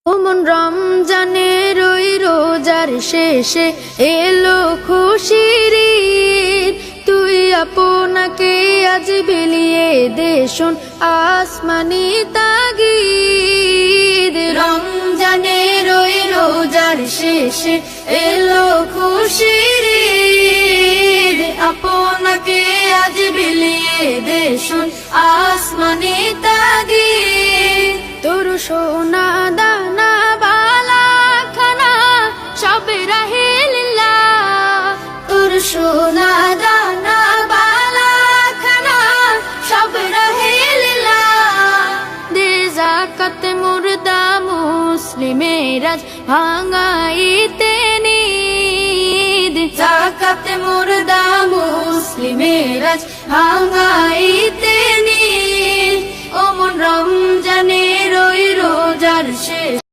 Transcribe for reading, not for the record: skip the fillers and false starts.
ওমন রমজানের ওই রোজার শেষে এলো খুশির ঈদ। তুই আপনাকে আজ বিলিয়ে দে শোন আসমানি তাগিদ। রমজানের ওই রোজার শেষে এলো খুশির ঈদ। আপনাকে আজ বিলিয়ে দে শোন আসমানি তাগিদ। তোর সোনা দানা বালা খানা সব রাহে লিল্লাহ। তোর সোনা দানা বালা খানা সব রাহে লিল্লাহ। দে যাকাত মুর্দা মুসলিমের আজ ভাঙাইতে নিদ। যাকাত মুর্দা মুসলিমের আজ ভাঙাইতে নিদ। ওমন রমজানের ওই রোজার শেষ